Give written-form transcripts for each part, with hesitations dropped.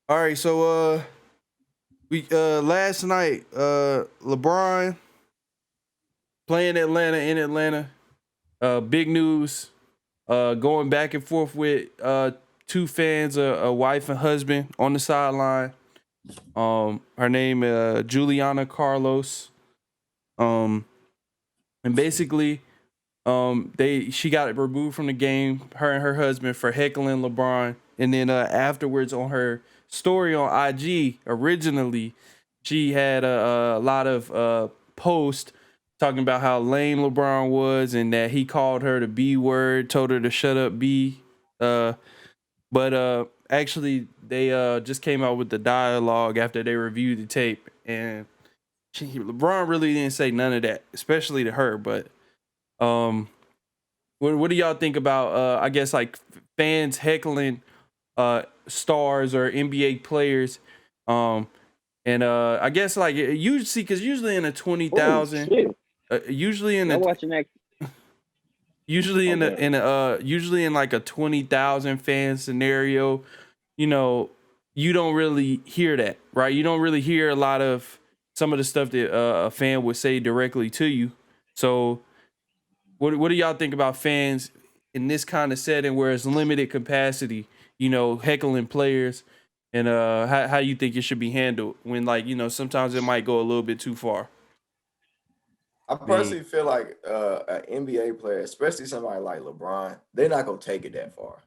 All right, so we last night LeBron playing Atlanta in Atlanta. Big news. Going back and forth with two fans, a wife and husband on the sideline. Her name Juliana Carlos. Um, and basically, she got removed from the game. Her and her husband for heckling LeBron, and then afterwards on her story on IG, originally she had a lot of posts talking about how lame LeBron was and that he called her the B word, told her to shut up, B. But actually, they just came out with the dialogue after they reviewed the tape, and LeBron really didn't say none of that, especially to her. But um, what do y'all think about I guess like fans heckling stars or NBA players? Um, and I guess like usually because usually in a Oh 20,000, shit! usually in Y'all a watching that? usually My in a bad. usually in like a 20,000 fan scenario, you know, you don't really hear that, right? You don't really hear a lot of some of the stuff that a fan would say directly to you. So what do y'all think about fans in this kind of setting where it's limited capacity, heckling players, and how you think it should be handled when, like, sometimes it might go a little bit too far. I I mean, personally feel like an NBA player, especially somebody like LeBron, they're not gonna take it that far.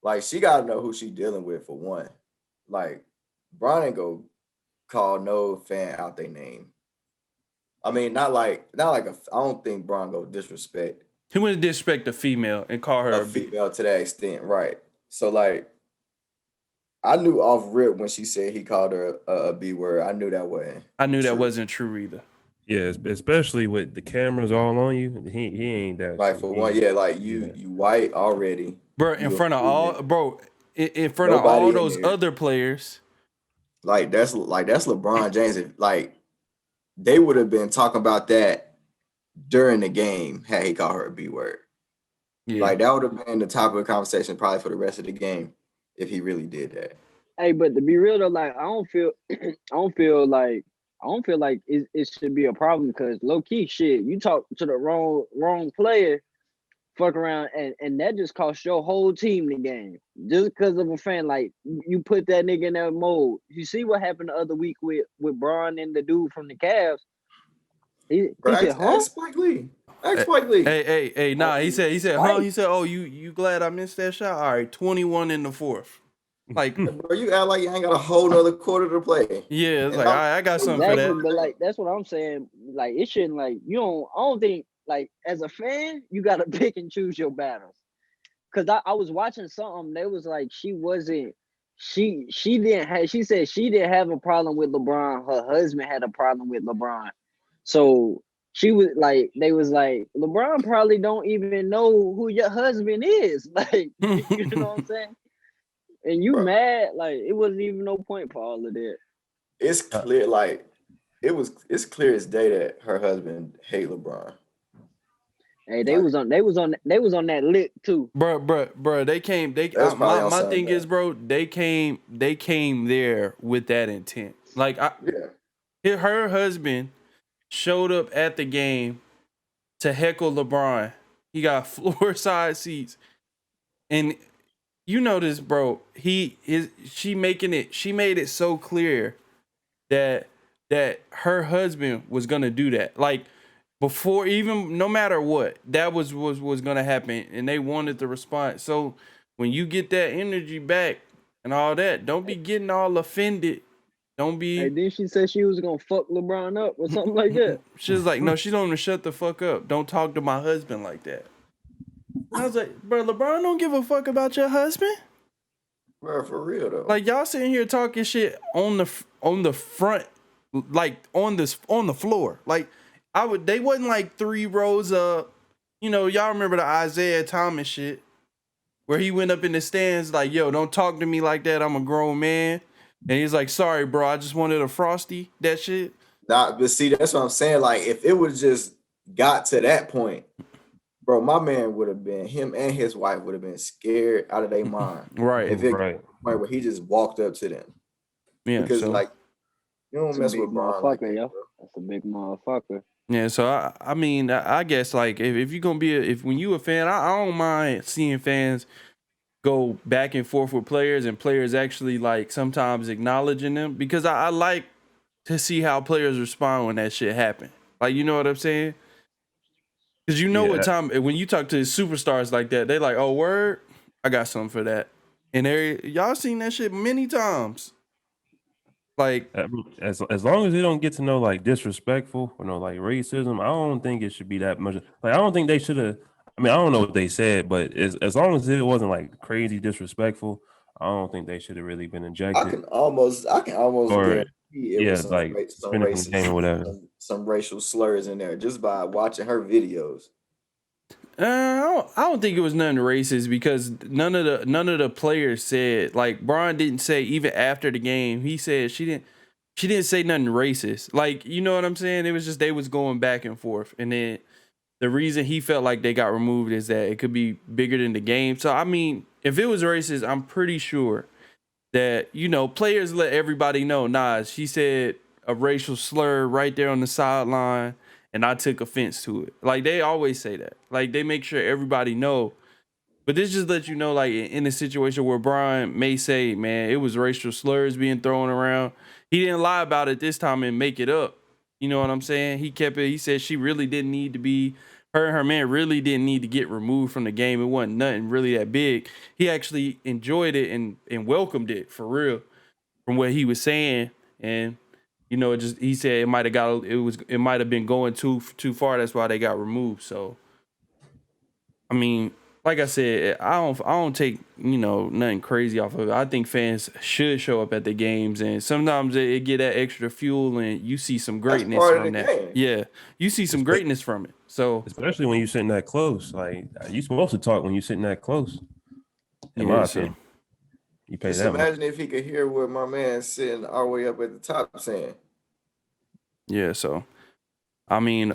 Like she gotta know who she dealing with for one. Like Bron ain't go call no fan out their name. I mean, not like I don't think Bron go disrespect he wouldn't disrespect a female and call her a a B. female to that extent, right? So like I knew off rip when she said he called her a B word. I knew that wasn't I knew that true. wasn't true either. Yeah, especially with the cameras all on you. He ain't that. Like for one, He yeah, like do you that. white already. Bro, in You a front of female. all, bro, in front of all Nobody in those there. other players. Like that's LeBron James. Like they would have been talking about that during the game had he called her a B word. Yeah. Like that would have been the topic of conversation probably for the rest of the game if he really did that. Hey, but to be real though, like I don't feel, I don't feel like it should be a problem because low key shit, you talk to the wrong player, fuck around, and that just cost your whole team the game just because of a fan. Like you put that nigga in that mode. You see what happened the other week with Braun and the dude from the Cavs. He Bro, said, "Huh?" ask Spike Lee. Ask Hey, Spike Lee. hey, nah. He said, huh? Spike. He said, oh, you glad I missed that shot? All right, 21 in the fourth. Like, Bro, you act like you ain't got a whole nother quarter to play. yeah, it's And like, all I'm right, I got something for Exactly, that. but like that's what I'm saying. Like it shouldn't like you don't. I don't think like as a fan you gotta pick and choose your battles. Cause I was watching something. They was like she wasn't. She didn't have. She said she didn't have a problem with LeBron. Her husband had a problem with LeBron. So she was like, they was like, LeBron probably don't even know who your husband is. Like you know what I'm saying? And you bro, mad? Like it wasn't even no point for all of that. it's clear like it's clear as day that her husband hate LeBron. Hey, they Like was on. They was on. They was on that lick too. bro, they came. They that was probably on my something thing is, else. bro, they came there with that intent. Like, Yeah. her husband showed up at the game to heckle LeBron. He got floor side seats, and you know this, bro. She made it so clear that her husband was gonna do that. Like, before, even no matter what, that was gonna happen, and they wanted the response. So when you get that energy back and all that, don't be getting all offended. Don't Hey, be. then she said she was gonna fuck LeBron up or something like that. She's like, no, she told him to shut the fuck up. Don't talk to my husband like that. I was like, bro, LeBron don't give a fuck about your husband. Bro, for real though. Like, y'all sitting here talking shit on the front, like on the floor. Like, they wasn't like three rows up. Y'all remember the Isaiah Thomas shit where he went up in the stands like, yo, don't talk to me like that. I'm a grown man. And he's like, sorry, bro, I just wanted a frosty. That shit. Nah, but see, that's what I'm saying. Like, if it would just got to that point, Bro, my man would have been, him and his wife would have been scared out of their mind Right. if it got to Right. the point where he just walked up to them. Yeah. Because So like you don't That's a mess big with Bron like motherfucker, that, yo. bro. That's a big motherfucker. yeah. So I mean, I guess like if you're gonna be if when you a fan, I don't mind seeing fans go back and forth with players and players actually like sometimes acknowledging them because I like to see how players respond when that shit happen. Like, you know what I'm saying? Because you know what Yeah. time when you talk to superstars like that, they like, oh, word, I got something for that. And y'all seen that shit many times. Like, As long as they don't get to know like disrespectful or no like racism, I don't think it should be that much. Like I don't think they should have. I mean, I don't know what they said, but as long as it wasn't like crazy disrespectful, I don't think they should have really been I ejected can almost or guarantee it was like some suspended from the game or whatever. some racial slurs in there just by watching her videos. I don't think it was nothing racist because none of the players said like Bron didn't say even after the game. He said she didn't say nothing racist. Like, you know what I'm saying? It was just they was going back and forth, and then the reason he felt like they got removed is that it could be bigger than the game. So I mean, if it was racist, I'm pretty sure that, you know, players let everybody know, nah, she said a racial slur right there on the sideline and I took offense to it. Like they always say that. Like they make sure everybody know. But this just lets you know, like in a situation where Brian may say, man, it was racial slurs being thrown around. He didn't lie about it this time and make it up. You know what I'm saying? He kept it. He said she really didn't need to be, her and her man really didn't need to get removed from the game. It wasn't nothing really that big. He actually enjoyed it and welcomed it for real from what he was saying. And, you know, he said it might have been going too far. That's why they got removed. So, I mean, like I said, I don't take, you know, nothing crazy off of it. I think fans should show up at the games, and sometimes it get that extra fuel, and you see some That's greatness part of from the that. game. Yeah, you see some greatness from it. So Especially when you're sitting that close. Like you supposed to talk when you're sitting that close. In yeah, my so opinion, you pay Just that much. imagine if he could hear what my man sitting all the way up at the top saying. yeah, so I mean,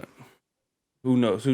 who knows?